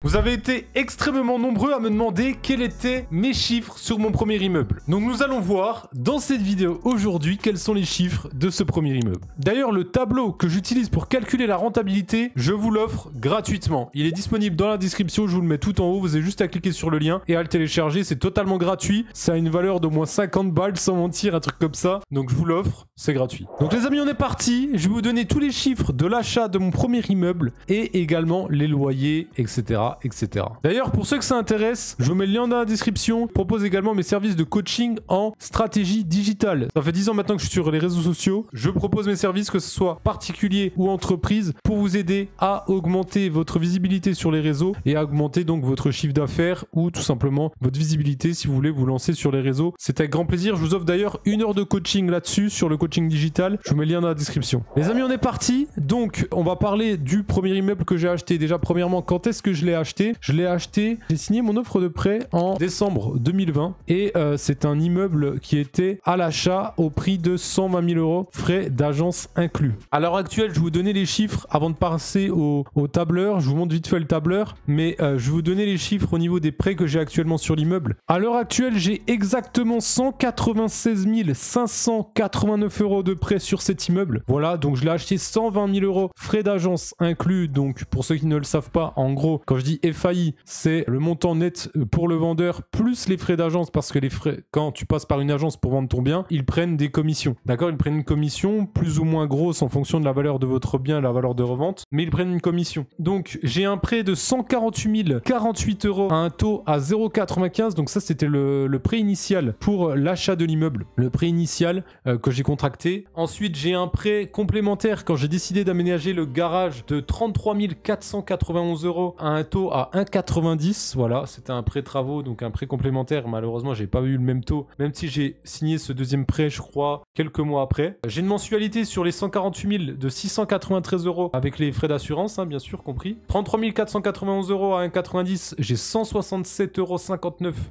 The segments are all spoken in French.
Vous avez été extrêmement nombreux à me demander quels étaient mes chiffres sur mon premier immeuble. Donc nous allons voir dans cette vidéo aujourd'hui quels sont les chiffres de ce premier immeuble. D'ailleurs, le tableau que j'utilise pour calculer la rentabilité, je vous l'offre gratuitement. Il est disponible dans la description, je vous le mets tout en haut, vous avez juste à cliquer sur le lien et à le télécharger, c'est totalement gratuit. Ça a une valeur d'au moins 50 balles sans mentir, un truc comme ça. Donc je vous l'offre, c'est gratuit. Donc les amis, on est parti. Je vais vous donner tous les chiffres de l'achat de mon premier immeuble et également les loyers, etc. etc. D'ailleurs, pour ceux que ça intéresse, je vous mets le lien dans la description. Je propose également mes services de coaching en stratégie digitale. Ça fait 10 ans maintenant que je suis sur les réseaux sociaux. Je propose mes services, que ce soit particulier ou entreprise, pour vous aider à augmenter votre visibilité sur les réseaux et à augmenter donc votre chiffre d'affaires ou tout simplement votre visibilité si vous voulez vous lancer sur les réseaux. C'est avec grand plaisir. Je vous offre d'ailleurs 1 heure de coaching là-dessus, sur le coaching digital. Je vous mets le lien dans la description. Les amis, on est parti. Donc, on va parler du premier immeuble que j'ai acheté. Déjà, premièrement, quand est-ce que je l'ai acheté? Je l'ai acheté, j'ai signé mon offre de prêt en décembre 2020 et c'est un immeuble qui était à l'achat au prix de 120 000 euros, frais d'agence inclus. À l'heure actuelle, je vais vous donner les chiffres avant de passer au tableur. Je vous montre vite fait le tableur, mais je vais vous donner les chiffres au niveau des prêts que j'ai actuellement sur l'immeuble. À l'heure actuelle, j'ai exactement 196 589 euros de prêt sur cet immeuble. Voilà, donc je l'ai acheté 120 000 euros, frais d'agence inclus. Donc pour ceux qui ne le savent pas, en gros, quand je dis FAI, c'est le montant net pour le vendeur plus les frais d'agence, parce que les frais, quand tu passes par une agence pour vendre ton bien, ils prennent des commissions. D'accord, ils prennent une commission plus ou moins grosse en fonction de la valeur de votre bien, la valeur de revente, mais ils prennent une commission. Donc j'ai un prêt de 148 048 euros à un taux à 0,95. Donc ça, c'était le prêt initial pour l'achat de l'immeuble, le prêt initial que j'ai contracté. Ensuite, j'ai un prêt complémentaire quand j'ai décidé d'aménager le garage de 33 491 euros à un taux à 1,90. Voilà, c'était un prêt travaux, donc un prêt complémentaire. Malheureusement, j'ai pas eu le même taux, même si j'ai signé ce deuxième prêt, je crois, quelques mois après. J'ai une mensualité sur les 148 000 de 693 euros avec les frais d'assurance, hein, bien sûr, compris. 33 491 euros à 1,90. J'ai 167,59 euros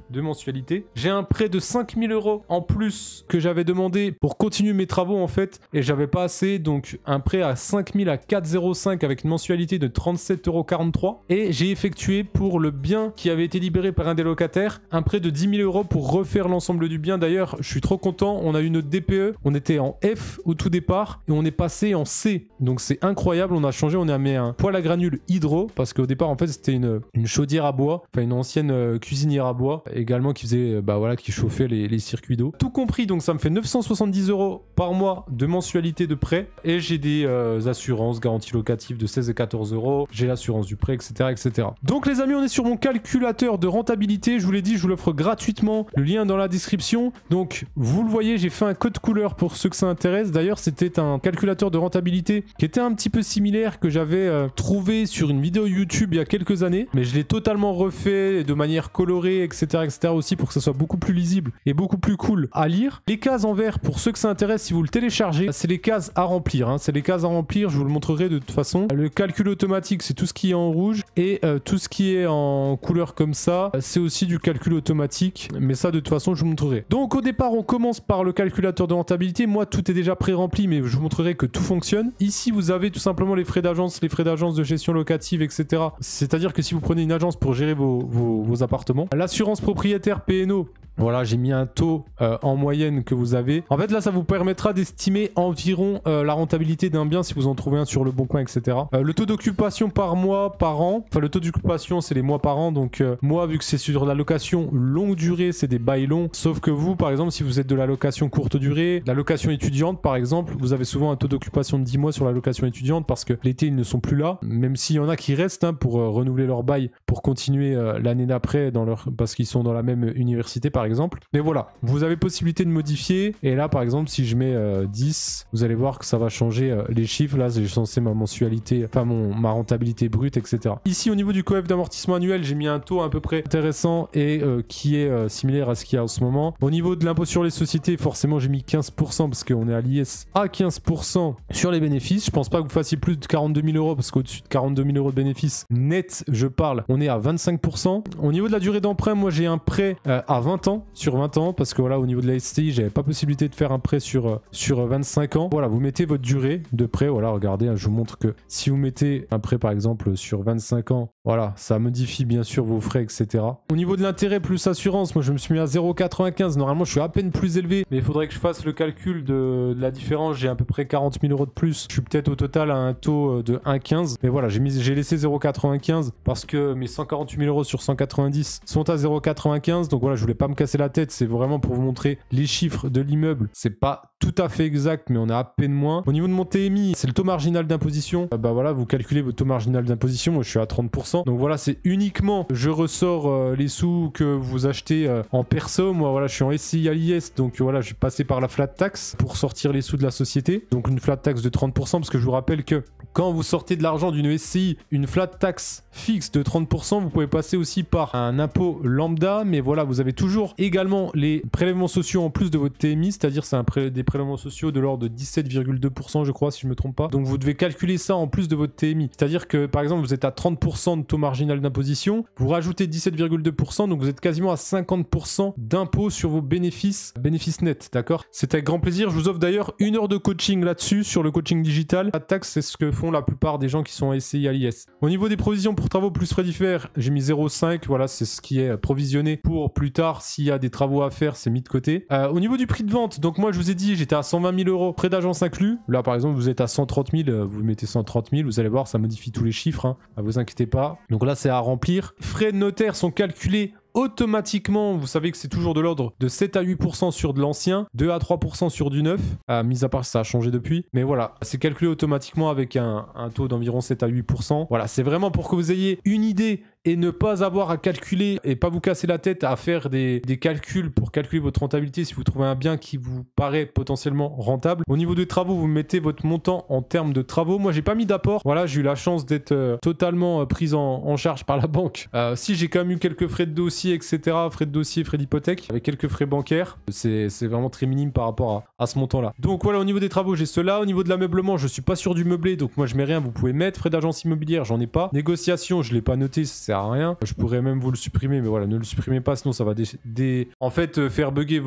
de mensualité. J'ai un prêt de 5 000 euros en plus que j'avais demandé pour continuer mes travaux, en fait, et j'avais pas assez, donc un prêt à 5 000 à 4,05 avec une mensualité de 37,43 euros. Et j'ai effectué pour le bien qui avait été libéré par un des locataires un prêt de 10 000 euros pour refaire l'ensemble du bien. D'ailleurs, je suis trop content, on a eu notre DPE, on était en F au tout départ et on est passé en C. Donc c'est incroyable, on a changé, on a mis un poêle à granules hydro, parce qu'au départ en fait c'était une chaudière à bois, enfin une ancienne cuisinière à bois également qui faisait, qui chauffait les circuits d'eau. Tout compris, donc ça me fait 970 euros par mois de mensualité de prêt, et j'ai des assurances, garanties locatives de 16 et 14 euros, j'ai l'assurance du prêt, etc., etc. Donc les amis, on est sur mon calculateur de rentabilité. Je vous l'ai dit, je vous l'offre gratuitement. Le lien est dans la description. Donc vous le voyez, j'ai fait un code couleur pour ceux que ça intéresse. D'ailleurs, c'était un calculateur de rentabilité qui était un petit peu similaire que j'avais trouvé sur une vidéo YouTube il y a quelques années, mais je l'ai totalement refait de manière colorée, etc., etc. aussi pour que ça soit beaucoup plus lisible et beaucoup plus cool à lire. Les cases en vert, pour ceux que ça intéresse, si vous le téléchargez, c'est les cases à remplir, hein. C'est les cases à remplir, je vous le montrerai de toute façon. Le calcul automatique, c'est tout ce qui est en rouge, et tout ce qui est en couleur comme ça, c'est aussi du calcul automatique, mais ça de toute façon je vous montrerai. Donc au départ, on commence par le calculateur de rentabilité. Moi, tout est déjà pré-rempli, mais je vous montrerai que tout fonctionne. Ici, vous avez tout simplement les frais d'agence de gestion locative, etc. C'est-à-dire que si vous prenez une agence pour gérer vos appartements, l'assurance propriétaire PNO, voilà, j'ai mis un taux en moyenne que vous avez. En fait, là, ça vous permettra d'estimer environ la rentabilité d'un bien si vous en trouvez un sur le bon coin, etc. Le taux d'occupation par mois, par an. Enfin, le taux d'occupation, c'est les mois par an. Donc, moi, vu que c'est sur la location longue durée, c'est des bails longs. Sauf que vous, par exemple, si vous êtes de la location courte durée, la location étudiante, par exemple, vous avez souvent un taux d'occupation de 10 mois sur la location étudiante parce que l'été, ils ne sont plus là. Même s'il y en a qui restent hein, pour renouveler leur bail, pour continuer l'année d'après parce qu'ils sont dans la même université, par exemple. Mais voilà, vous avez possibilité de modifier. Et là, par exemple, si je mets 10, vous allez voir que ça va changer les chiffres. Là, j'ai censé ma mensualité, enfin ma rentabilité brute, etc. Ici, au niveau du coef d'amortissement annuel, j'ai mis un taux à peu près intéressant et qui est similaire à ce qu'il y a en ce moment. Au niveau de l'impôt sur les sociétés, forcément, j'ai mis 15% parce qu'on est à l'IS à 15% sur les bénéfices. Je pense pas que vous fassiez plus de 42 000 euros parce qu'au-dessus de 42 000 euros de bénéfices net, je parle, on est à 25%. Au niveau de la durée d'emprunt, moi, j'ai un prêt à 20 ans, sur 20 ans, parce que voilà, au niveau de la SCI, j'avais pas possibilité de faire un prêt sur 25 ans. Voilà, vous mettez votre durée de prêt. Voilà, regardez, hein, je vous montre que si vous mettez un prêt, par exemple, sur 25 ans, Voilà, ça modifie bien sûr vos frais, etc. Au niveau de l'intérêt plus assurance, moi je me suis mis à 0,95. Normalement, je suis à peine plus élevé, mais il faudrait que je fasse le calcul de la différence. J'ai à peu près 40 000 € de plus. Je suis peut-être au total à un taux de 1,15. Mais voilà, j'ai laissé 0,95 parce que mes 148 000 € sur 190 sont à 0,95. Donc voilà, je voulais pas me casser la tête. C'est vraiment pour vous montrer les chiffres de l'immeuble. C'est pas tout à fait exact, mais on a à peine moins. Au niveau de mon TMI, c'est le taux marginal d'imposition. Bah voilà, vous calculez votre taux marginal d'imposition. Moi, je suis à 30%. Donc voilà, c'est uniquement, je ressors les sous que vous achetez en perso. Moi, voilà, je suis en SCI à l'IS. Donc voilà, je suis passé par la flat tax pour sortir les sous de la société. Donc une flat tax de 30%, parce que je vous rappelle que quand vous sortez de l'argent d'une SCI, une flat tax fixe de 30%, vous pouvez passer aussi par un impôt lambda. Mais voilà, vous avez toujours également les prélèvements sociaux en plus de votre TMI, c'est-à-dire c'est des prélèvements sociaux de l'ordre de 17,2%, je crois, si je me trompe pas. Donc vous devez calculer ça en plus de votre TMI. C'est-à-dire que par exemple, vous êtes à 30% de taux marginal d'imposition, vous rajoutez 17,2%, donc vous êtes quasiment à 50% d'impôt sur vos bénéfices nets, d'accord? C'est avec grand plaisir. Je vous offre d'ailleurs 1 heure de coaching là-dessus, sur le coaching digital. La taxe, c'est ce que font la plupart des gens qui sont SCI à l'IS. Au niveau des provisions pour travaux plus frais divers, j'ai mis 0,5. Voilà, c'est ce qui est provisionné pour plus tard. S'il y a des travaux à faire, c'est mis de côté. Au niveau du prix de vente, donc moi je vous ai dit, j'étais à 120 000 €, frais d'agence inclus. Là par exemple, vous êtes à 130 000, vous mettez 130 000, vous allez voir, ça modifie tous les chiffres, hein. Vous inquiétez pas. Donc là, c'est à remplir. Frais de notaire sont calculés automatiquement. Vous savez que c'est toujours de l'ordre de 7 à 8% sur de l'ancien, 2 à 3% sur du neuf, mis à part ça a changé depuis, mais voilà, c'est calculé automatiquement avec un taux d'environ 7 à 8%. Voilà, c'est vraiment pour que vous ayez une idée et ne pas avoir à calculer et pas vous casser la tête à faire des calculs pour calculer votre rentabilité si vous trouvez un bien qui vous paraît potentiellement rentable. Au niveau des travaux, vous mettez votre montant en termes de travaux. Moi, j'ai pas mis d'apport. Voilà, j'ai eu la chance d'être totalement prise en charge par la banque. Si j'ai quand même eu quelques frais de dossier, etc., frais de dossier, frais d'hypothèque, avec quelques frais bancaires, c'est vraiment très minime par rapport à ce montant-là. Donc voilà, au niveau des travaux, j'ai cela. Au niveau de l'ameublement, je suis pas sûr du meublé, donc moi je mets rien. Vous pouvez mettre frais d'agence immobilière, j'en ai pas. Négociation, je l'ai pas noté, ça sert à rien. Je pourrais même vous le supprimer, mais voilà, ne le supprimez pas, sinon ça va en fait faire bugger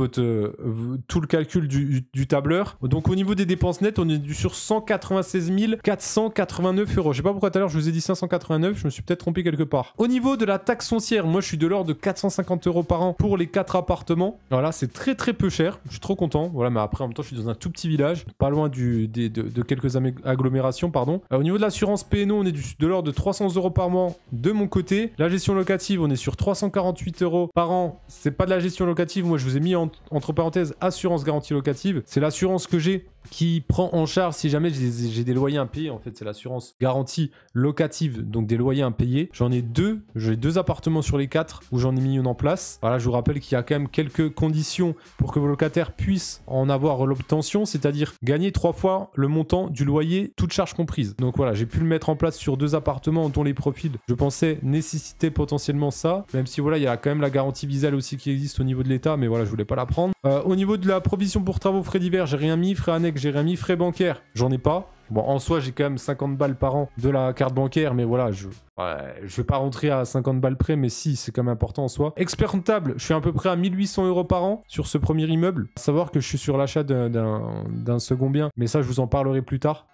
tout le calcul du tableur. Donc au niveau des dépenses nettes, on est sur 196 489 €. Je sais pas pourquoi tout à l'heure je vous ai dit 589, je me suis peut-être trompé quelque part. Au niveau de la taxe foncière, moi je suis de l'ordre de 450 € par an pour les 4 appartements. Voilà, c'est très très peu cher, je suis trop content. Voilà, mais après en même temps je suis dans un tout petit village, pas loin de quelques agglomérations, pardon. Au niveau de l'assurance P&O, on est de l'ordre de 300 € par mois de mon côté. La gestion locative, on est sur 348 € par an. C'est pas de la gestion locative, moi je vous ai mis entre parenthèses assurance garantie locative. C'est l'assurance que j'ai qui prend en charge si jamais j'ai des loyers impayés. En fait, c'est l'assurance garantie locative, donc des loyers impayés. J'en ai deux. J'ai 2 appartements sur les 4 où j'en ai mis une en place. Voilà, je vous rappelle qu'il y a quand même quelques conditions pour que vos locataires puissent en avoir l'obtention, c'est-à-dire gagner 3 fois le montant du loyer, toutes charges comprises. Donc voilà, j'ai pu le mettre en place sur 2 appartements dont les profils, je pensais, nécessitaient potentiellement ça. Même si voilà, il y a quand même la garantie Visale aussi qui existe au niveau de l'État, mais voilà, je voulais pas la prendre. Au niveau de la provision pour travaux, frais divers, j'ai rien mis. Frais annexes, j'ai rien mis. Frais bancaires, j'en ai pas. Bon, en soi, j'ai quand même 50 balles par an de la carte bancaire, mais voilà, je vais pas rentrer à 50 balles près, mais si, c'est quand même important en soi. Expert comptable, je suis à peu près à 1800 € par an sur ce premier immeuble. À savoir que je suis sur l'achat d'un second bien, mais ça, je vous en parlerai plus tard.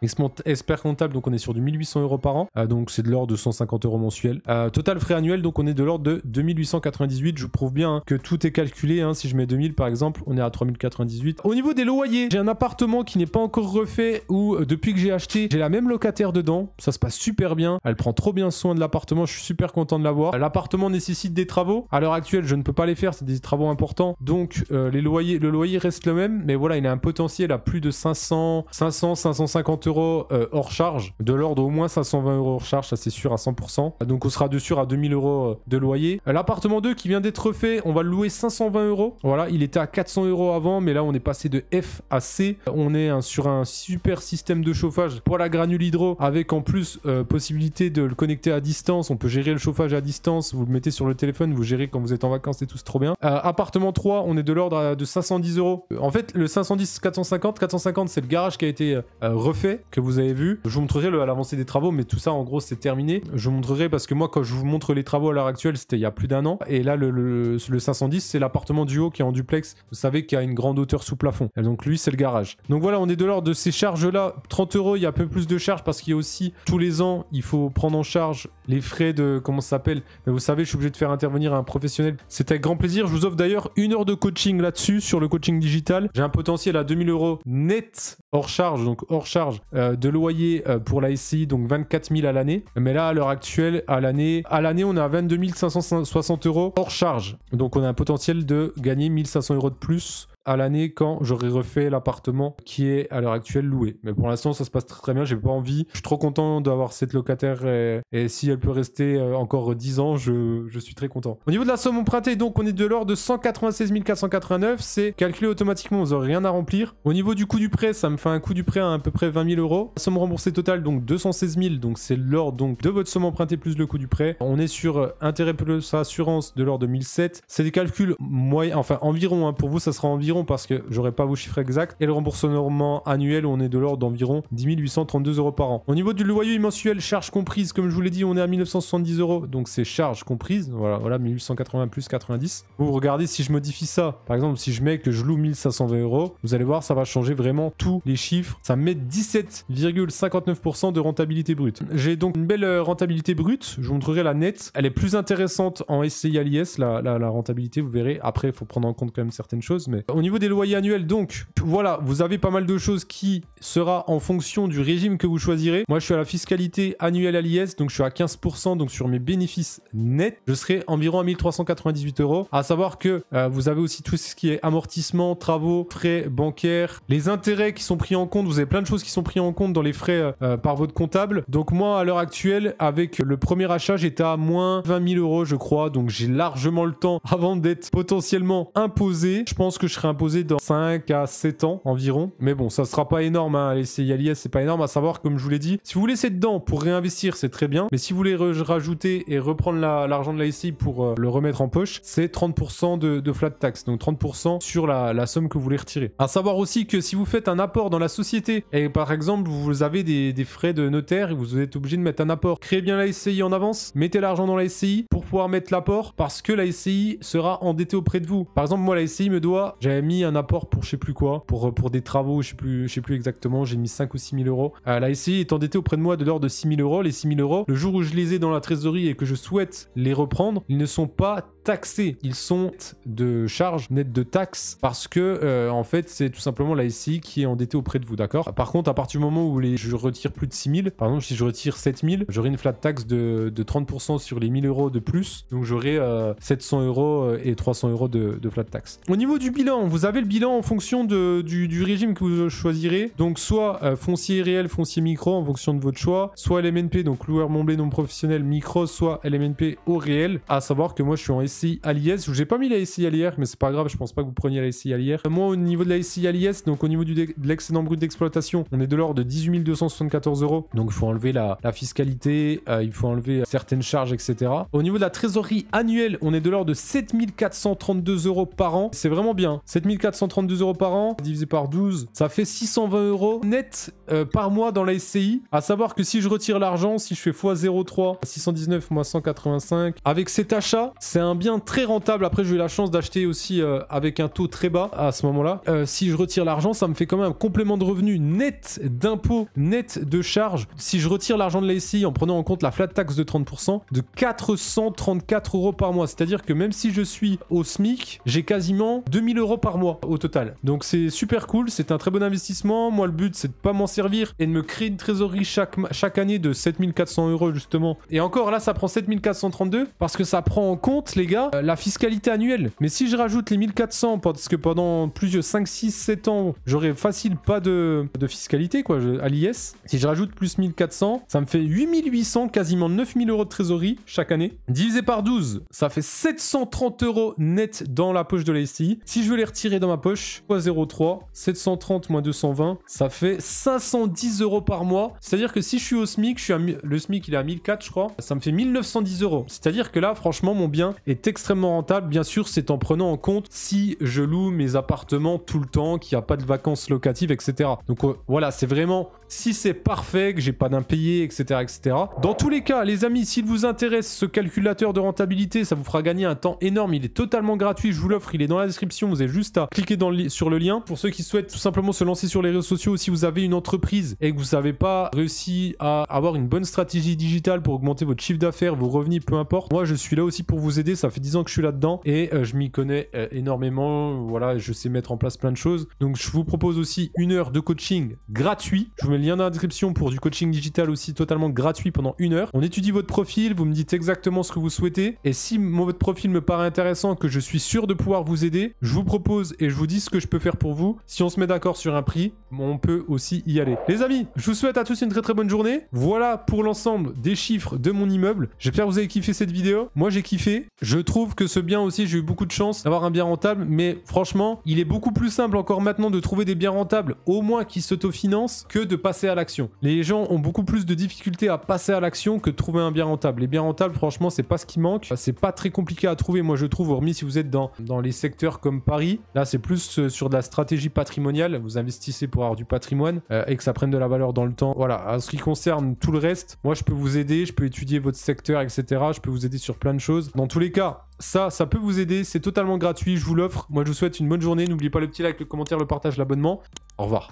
Expert comptable, donc on est sur du 1800 € par an, donc c'est de l'ordre de 150 € mensuels. Total frais annuels, donc on est de l'ordre de 2898. Je vous prouve bien que tout est calculé. Si je mets 2000 par exemple, on est à 3098. Au niveau des loyers, j'ai un appartement qui n'est pas encore refait, où depuis que j'ai acheté, j'ai la même locataire dedans. Ça se passe super bien. Elle prend trop bien soin de l'appartement. Je suis super content de l'avoir. L'appartement nécessite des travaux. À l'heure actuelle, je ne peux pas les faire. C'est des travaux importants. Donc, le loyer reste le même. Mais voilà, il a un potentiel à plus de 550 € hors charge. De l'ordre au moins 520 € hors charge. Ça, c'est sûr à 100%. Donc, on sera dessus à 2000 € de loyer. L'appartement 2 qui vient d'être refait, on va le louer 520 €. Voilà, il était à 400 € avant. Mais là, on est passé de F à C. On est sur un super système de chauffage pour la granule hydro, avec en plus possibilité de le connecter à distance. On peut gérer le chauffage à distance, vous le mettez sur le téléphone, vous gérez quand vous êtes en vacances et tout, c'est trop bien. Appartement 3, on est de l'ordre de 510 €. En fait, le 510 450 c'est le garage qui a été refait, que vous avez vu. Je vous montrerai à l'avancée des travaux, mais tout ça en gros c'est terminé. Je vous montrerai parce que moi quand je vous montre les travaux à l'heure actuelle, c'était il y a plus d'1 an, et là le 510 c'est l'appartement du haut qui est en duplex, vous savez, qui a une grande hauteur sous plafond, et donc lui c'est le garage. Donc voilà, on est de l'ordre de ces charges là, 30 €. Il y a un peu plus de charges parce qu'il y a aussi tous les ans il faut prendre en charge charges, les frais de... Comment ça s'appelle? Vous savez, je suis obligé de faire intervenir un professionnel. C'est avec grand plaisir. Je vous offre d'ailleurs 1 heure de coaching là-dessus, sur le coaching digital. J'ai un potentiel à 2000 € net hors charge, donc hors charge de loyer pour la SCI, donc 24 000 à l'année. Mais là, à l'heure actuelle, à l'année, on est à 22 560 € hors charge. Donc on a un potentiel de gagner 1500 € de plus à l'année quand j'aurai refait l'appartement qui est à l'heure actuelle loué. Mais pour l'instant, ça se passe très, très bien. J'ai pas envie. Je suis trop content d'avoir cette locataire et si elle peut rester encore 10 ans, je suis très content. Au niveau de la somme empruntée, donc on est de l'ordre de 196 489. C'est calculé automatiquement. Vous n'aurez rien à remplir. Au niveau du coût du prêt, ça me fait un coût du prêt à peu près 20 000 €. La somme remboursée totale, donc 216 000. Donc c'est l'ordre donc de votre somme empruntée plus le coût du prêt. On est sur intérêt plus assurance de l'ordre de 1007. C'est des calculs moyens, enfin environ. Hein, pour vous, ça sera environ parce que j'aurai pas vos chiffres exacts. Et le remboursement annuel, on est de l'ordre d'environ 10 832 € par an. Au niveau du loyer mensuel, charges comprises, comme je vous l'ai dit, on est à 1970 €. Donc c'est charges comprises. Voilà, 1880 plus 90. Vous regardez si je modifie ça. Par exemple, si je mets que je loue 1520 €, vous allez voir, ça va changer vraiment tous les chiffres. Ça me met 17,59% de rentabilité brute. J'ai donc une belle rentabilité brute. Je vous montrerai la nette. Elle est plus intéressante en SCI à l'IS, la rentabilité, vous verrez. Après, il faut prendre en compte quand même certaines choses. Mais au niveau des loyers annuels, donc, voilà, vous avez pas mal de choses qui sera en fonction du régime que vous choisirez. Moi, je suis à la fiscalité annuelle à l'IS, donc je suis à 15%. Donc, sur mes bénéfices nets, je serai environ à 1398 €. À savoir que vous avez aussi tout ce qui est amortissement, travaux, frais bancaires, les intérêts qui sont pris en compte. Vous avez plein de choses qui sont prises en compte dans les frais par votre comptable. Donc, moi, à l'heure actuelle, avec le premier achat, j'étais à moins 20 000 €, je crois. Donc, j'ai largement le temps avant d'être potentiellement imposé. Je pense que je serai imposé dans 5 à 7 ans environ. Mais bon, ça sera pas énorme. Hein. SCI à l'IS, c'est pas énorme. À savoir, comme je vous l'ai dit, si vous laissez dedans pour réinvestir, c'est très bien. Mais si vous voulez rajouter et reprendre l'argent de la SCI pour le remettre en poche, c'est 30% de flat tax. Donc 30% sur la somme que vous voulez retirer. À savoir aussi que si vous faites un apport dans la société et par exemple, vous avez des frais de notaire et vous êtes obligé de mettre un apport, créez bien la SCI en avance. Mettez l'argent dans la SCI pour pouvoir mettre l'apport parce que la SCI sera endettée auprès de vous. Par exemple, moi, la SCI me doit, j'avais mis un apport pour je sais plus quoi, pour des travaux, je sais plus exactement, j'ai mis 5 ou 6 000 €. La SCI est endettée auprès de moi de l'ordre de 6 000 €. Les 6 000 €, le jour où je les ai dans la trésorerie et que je souhaite les reprendre, ils ne sont pas taxés. Ils sont de charges nettes de taxes parce que, en fait, c'est tout simplement la SCI qui est endettée auprès de vous, d'accord? Par contre, à partir du moment où je retire plus de 6 000, par exemple, si je retire 7 000, j'aurai une flat tax de 30% sur les 1 000 € de plus. Donc, j'aurai 700 € et 300 € de flat tax. Au niveau du bilan, vous avez le bilan en fonction du régime que vous choisirez. Donc, soit foncier réel, foncier micro, en fonction de votre choix, soit LMNP, donc loueur meublé non professionnel micro, soit LMNP au réel. À savoir que moi, je suis en SCI à l'IS. Je vous ai pas mis la SCI à l'IR, mais c'est pas grave, je pense pas que vous preniez la SCI à l'IR. Moi, au niveau de la SCI à l'IS, donc au niveau de l'excédent brut d'exploitation, on est de l'ordre de 18 274 €. Donc, il faut enlever la fiscalité, il faut enlever certaines charges, etc. Au niveau de la trésorerie annuelle, on est de l'ordre de 7 432 € par an. C'est vraiment bien. 7 432 € par an, divisé par 12, ça fait 620 € net par mois dans la SCI. À savoir que si je retire l'argent, si je fais x0,3, 619 moins 185, avec cet achat, c'est un bien très rentable. Après, j'ai eu la chance d'acheter aussi avec un taux très bas à ce moment-là. Si je retire l'argent, ça me fait quand même un complément de revenu net d'impôts, net de charges. Si je retire l'argent de la SCI en prenant en compte la flat tax de 30%, de 434 € par mois. C'est-à-dire que même si je suis au SMIC, j'ai quasiment 2000 € par mois au total. Donc c'est super cool, c'est un très bon investissement. Moi, le but, c'est de pas m'en servir et de me créer une trésorerie chaque année de 7400 € justement. Et encore là, ça prend 7432 parce que ça prend en compte, les gars, la fiscalité annuelle. Mais si je rajoute les 1400, parce que pendant plusieurs 5, 6, 7 ans, j'aurais facile pas de fiscalité quoi, à l'IS. Si je rajoute plus 1400, ça me fait 8800, quasiment 9000 € de trésorerie chaque année. Divisé par 12, ça fait 730 € net dans la poche de la SCI. Si je veux les retirer dans ma poche, x0,3, 730 moins 220, ça fait 510 € par mois. C'est-à-dire que si je suis au SMIC, le SMIC il est à 1004 je crois, ça me fait 1910 €. C'est-à-dire que là, franchement, mon bien est extrêmement rentable. Bien sûr, c'est en prenant en compte si je loue mes appartements tout le temps, qu'il n'y a pas de vacances locatives, etc. Donc voilà, c'est vraiment si c'est parfait, que j'ai pas d'impayé, etc., etc. Dans tous les cas, les amis, s'il vous intéresse ce calcul-là indicateur de rentabilité, ça vous fera gagner un temps énorme. Il est totalement gratuit, je vous l'offre, il est dans la description. Vous avez juste à cliquer sur le lien. Pour ceux qui souhaitent tout simplement se lancer sur les réseaux sociaux, si vous avez une entreprise et que vous n'avez pas réussi à avoir une bonne stratégie digitale pour augmenter votre chiffre d'affaires, vos revenus, peu importe, moi je suis là aussi pour vous aider. Ça fait 10 ans que je suis là-dedans et je m'y connais énormément. Voilà, je sais mettre en place plein de choses. Donc je vous propose aussi 1 heure de coaching gratuit. Je vous mets le lien dans la description pour du coaching digital aussi totalement gratuit pendant 1 heure. On étudie votre profil, vous me dites exactement ce que vous souhaitez et si votre profil me paraît intéressant, que je suis sûr de pouvoir vous aider, je vous propose et je vous dis ce que je peux faire pour vous. Si on se met d'accord sur un prix, on peut aussi y aller. Les amis, je vous souhaite à tous une très bonne journée. Voilà pour l'ensemble des chiffres de mon immeuble. J'espère que vous avez kiffé cette vidéo. Moi, j'ai kiffé. Je trouve que ce bien aussi, j'ai eu beaucoup de chance d'avoir un bien rentable, mais franchement, il est beaucoup plus simple encore maintenant de trouver des biens rentables, au moins qui s'autofinancent, que de passer à l'action. Les gens ont beaucoup plus de difficultés à passer à l'action que de trouver un bien rentable. Les biens rentables, franchement, c'est pas ce qui manque. C'est pas très compliqué à trouver, moi je trouve, hormis si vous êtes dans les secteurs comme Paris. Là, c'est plus sur de la stratégie patrimoniale. Vous investissez pour avoir du patrimoine et que ça prenne de la valeur dans le temps. Voilà, en ce qui concerne tout le reste, moi je peux vous aider, je peux étudier votre secteur, etc. Je peux vous aider sur plein de choses. Dans tous les cas, ça peut vous aider. C'est totalement gratuit, je vous l'offre. Moi je vous souhaite une bonne journée. N'oubliez pas le petit like, le commentaire, le partage, l'abonnement. Au revoir.